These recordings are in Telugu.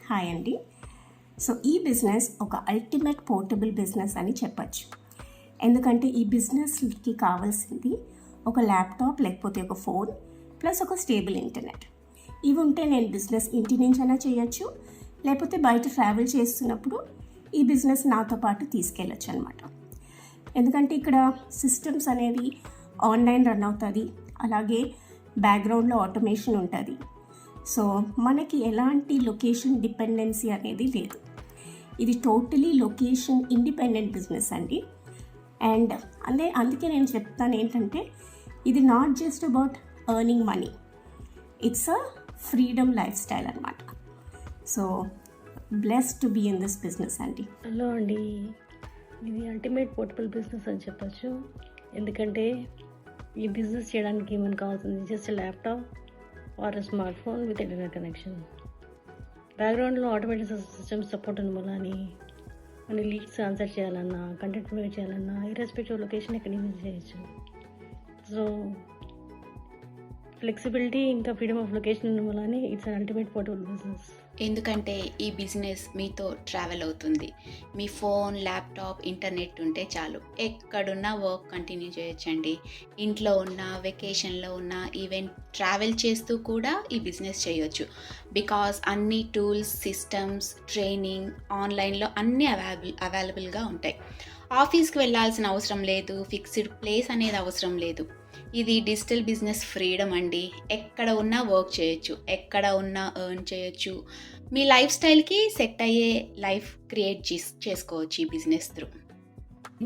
హాయ్ అండి. సో ఈ బిజినెస్ ఒక అల్టిమేట్ పోర్టబుల్ బిజినెస్ అని చెప్పచ్చు. ఎందుకంటే ఈ బిజినెస్కి కావాల్సింది ఒక ల్యాప్టాప్ లేకపోతే ఒక ఫోన్ ప్లస్ ఒక స్టేబుల్ ఇంటర్నెట్. ఇవి ఉంటే నేను బిజినెస్ ఇంటి నుంచైనా చేయొచ్చు, లేకపోతే బయట ట్రావెల్ చేస్తున్నప్పుడు ఈ బిజినెస్ నాతో పాటు తీసుకెళ్ళచ్చు అనమాట. ఎందుకంటే ఇక్కడ సిస్టమ్స్ అనేవి ఆన్లైన్ రన్ అవుతుంది, అలాగే బ్యాక్గ్రౌండ్లో ఆటోమేషన్ ఉంటుంది. సో మనకి ఎలాంటి లొకేషన్ డిపెండెన్సీ అనేది లేదు. ఇది టోటలీ లొకేషన్ ఇండిపెండెంట్ బిజినెస్ అండి. అండ్ అందుకే నేను చెప్తాను ఏంటంటే ఇది not just about earning money, it's a freedom life style అనమాట. So blessed to be in this business అండి. హలో అండి, ఇది అల్టిమేట్ పోర్టబుల్ బిజినెస్ అని చెప్పచ్చు. ఎందుకంటే ఈ బిజినెస్ చేయడానికి మనకు కావాల్సింది just laptop or smart phone with internet connection. బ్యాక్గ్రౌండ్లో ఆటోమేటిక్ సిస్టమ్ సపోర్ట్ ఉన్న వల్ల మన లీడ్స్ ఆన్సర్ చేయాలన్నా, కంటెంట్ ప్రొవైడ్ చేయాలన్నా ఇర్రెస్పెక్టివ్ లొకేషన్ ఎక్కడి నుంచి చేయొచ్చు. సో ఫ్లెక్సిబిలిటీ ఇంకా ఫ్రీడమ్ ఆఫ్ లొకేషన్ ఉన్న వల్ల it's an ultimate portable business. ఎందుకంటే ఈ బిజినెస్ మీతో ట్రావెల్ అవుతుంది. మీ ఫోన్, ల్యాప్టాప్, ఇంటర్నెట్ ఉంటే చాలు, ఎక్కడున్నా వర్క్ కంటిన్యూ చేయొచ్చండి. ఇంట్లో ఉన్న, వెకేషన్లో ఉన్న, ఈవెన్ ట్రావెల్ చేస్తూ కూడా ఈ బిజినెస్ చేయొచ్చు. బికాస్ అన్ని టూల్స్, సిస్టమ్స్, ట్రైనింగ్ ఆన్లైన్లో అన్నీ అవైలబుల్గా ఉంటాయి. ఆఫీస్కి వెళ్ళాల్సిన అవసరం లేదు, ఫిక్స్డ్ ప్లేస్ అనేది అవసరం లేదు. ఇది డిజిటల్ బిజినెస్ ఫ్రీడమ్ అండి. ఎక్కడ ఉన్నా వర్క్ చేయొచ్చు, ఎక్కడ ఉన్నా ఎర్న్ చేయొచ్చు. మీ లైఫ్ స్టైల్కి సెట్ అయ్యే లైఫ్ క్రియేట్ చేసుకోవచ్చు ఈ బిజినెస్ త్రూ.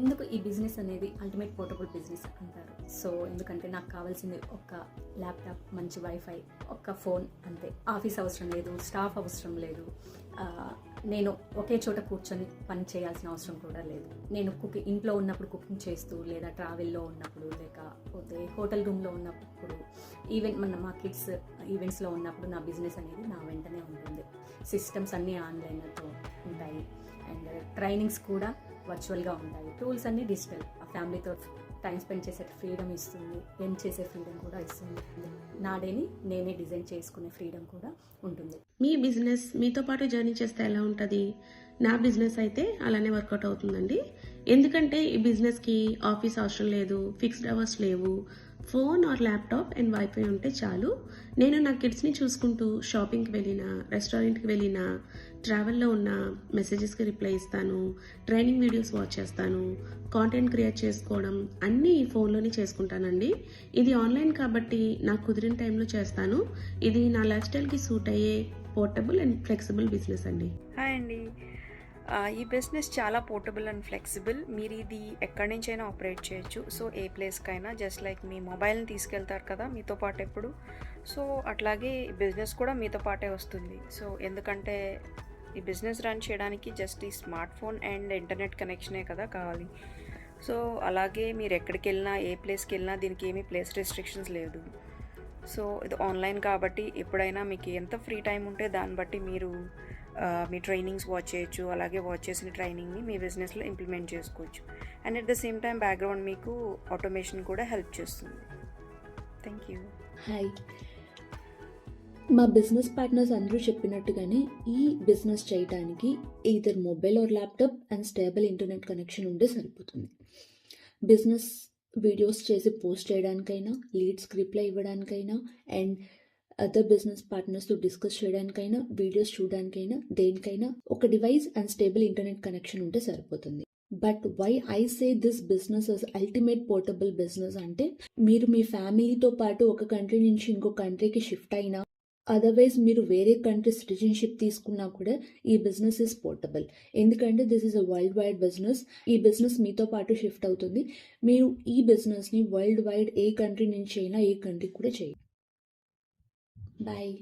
ఎందుకు ఈ బిజినెస్ అనేది అల్టిమేట్ పోర్టబుల్ బిజినెస్ అంటారు? సో ఎందుకంటే నాకు కావాల్సింది ఒక ల్యాప్టాప్, మంచి వైఫై, ఒక ఫోన్, అంతే. ఆఫీస్ అవసరం లేదు, స్టాఫ్ అవసరం లేదు, నేను ఒకే చోట కూర్చొని పని చేయాల్సిన అవసరం కూడా లేదు. నేను ఇంట్లో ఉన్నప్పుడు కుకింగ్ చేస్తూ, లేదా ట్రావెల్లో ఉన్నప్పుడు, లేకపోతే హోటల్ రూమ్లో ఉన్నప్పుడు, మా కిడ్స్ ఈవెంట్స్లో ఉన్నప్పుడు నా బిజినెస్ అనేది నా వెంటనే ఉంటుంది. సిస్టమ్స్ అన్నీ ఆన్లైన్తో ఉంటాయి, అండ్ ట్రైనింగ్స్ కూడా వర్చువల్గా ఉంటాయి. టూల్స్ అన్నీ డిజిటల్. ఆ ఫ్యామిలీతో టైం స్పెండ్ చేసే ఫ్రీడమ్ ఇస్తుంది, ఎర్న్ చేసే ఫ్రీడమ్ కూడా ఇస్తుంది. నా డేని నేనే డిజైన్ చేసుకునే ఫ్రీడమ్ కూడా ఉంటుంది. మీ బిజినెస్ మీతో పాటు జర్నీ చేస్తే ఎలా ఉంటుంది? నా బిజినెస్ అయితే అలానే వర్కౌట్ అవుతుందండి. ఎందుకంటే ఈ బిజినెస్కి ఆఫీస్ అవసరం లేదు, ఫిక్స్డ్ అవర్స్ లేవు, phone are laptop and wifi ఉంటే చాలు. నేను నా కిడ్స్ని చూసుకుంటూ షాపింగ్కి వెళ్ళినా, రెస్టారెంట్కి వెళ్ళినా, ట్రావెల్లో ఉన్న మెసేజెస్కి రిప్లై ఇస్తాను, ట్రైనింగ్ వీడియోస్ వాచ్ చేస్తాను, కాంటెంట్ క్రియేట్ చేసుకోవడం అన్నీ ఈ ఫోన్లోనే చేసుకుంటానండి. ఇది ఆన్లైన్ కాబట్టి నాకు కుదిరిన టైంలో చేస్తాను. ఇది నా లైఫ్ స్టైల్కి సూట్ అయ్యే పోర్టబుల్ అండ్ ఫ్లెక్సిబుల్ బిజినెస్ అండి. హాయ్ అండి. ఈ బిజినెస్ చాలా పోర్టబుల్ అండ్ ఫ్లెక్సిబుల్. మీరు ఇది ఎక్కడి నుంచైనా ఆపరేట్ చేయొచ్చు. సో ఏ ప్లేస్కైనా, జస్ట్ లైక్ మీ మొబైల్ని తీసుకెళ్తారు కదా మీతో పాటు ఎప్పుడు, సో అట్లాగే ఈ బిజినెస్ కూడా మీతో పాటే వస్తుంది. సో ఎందుకంటే ఈ బిజినెస్ రన్ చేయడానికి జస్ట్ ఈ స్మార్ట్ ఫోన్ అండ్ ఇంటర్నెట్ కనెక్షనే కదా కావాలి. సో అలాగే మీరు ఎక్కడికి వెళ్ళినా, ఏ ప్లేస్కి వెళ్ళినా దీనికి ఏమీ ప్లేస్ రెస్ట్రిక్షన్స్ లేదు. సో ఇది ఆన్లైన్ కాబట్టి ఎప్పుడైనా మీకు ఎంత ఫ్రీ టైం ఉంటే దాన్ని బట్టి మీరు మీ ట్రైనింగ్స్ వాచ్ చేయొచ్చు. అలాగే వాచ్ చేసిన ట్రైనింగ్ని మీ బిజినెస్లో ఇంప్లిమెంట్ చేసుకోవచ్చు. And at the same time background మీకు ఆటోమేషన్ కూడా హెల్ప్ చేస్తుంది. Thank you. హాయ్, మా బిజినెస్ పార్ట్నర్స్ అందరూ చెప్పినట్టుగానే ఈ బిజినెస్ చేయడానికి either mobile or laptop and stable internet connection ఉంటే సరిపోతుంది. బిజినెస్ వీడియోస్ చేసి పోస్ట్ చేయడానికైనా, లీడ్స్కి రిప్లై ఇవ్వడానికైనా, అండ్ అదర్ బిజినెస్ పార్ట్నర్స్తో డిస్కస్ చేయడానికైనా, వీడియోస్ చూడడానికైనా, దేనికైనా ఒక device and stable internet connection ఉంటే సరిపోతుంది. But why I say this business is ultimate portable business అంటే, మీరు మీ ఫ్యామిలీతో పాటు ఒక కంట్రీ నుంచి ఇంకో కంట్రీకి షిఫ్ట్ అయినా, అదర్వైజ్ మీరు వేరే కంట్రీ సిటిజన్షిప్ తీసుకున్నా కూడా ఈ బిజినెస్ ఇస్ పోర్టబుల్. ఎందుకంటే this is a world wide business. ఈ బిజినెస్ మీతో పాటు షిఫ్ట్ అవుతుంది. మీరు ఈ బిజినెస్ని వరల్డ్ వైడ్ ఏ కంట్రీ నుంచి అయినా, ఏ కంట్రీ కూడా చేయండి. బాయ్.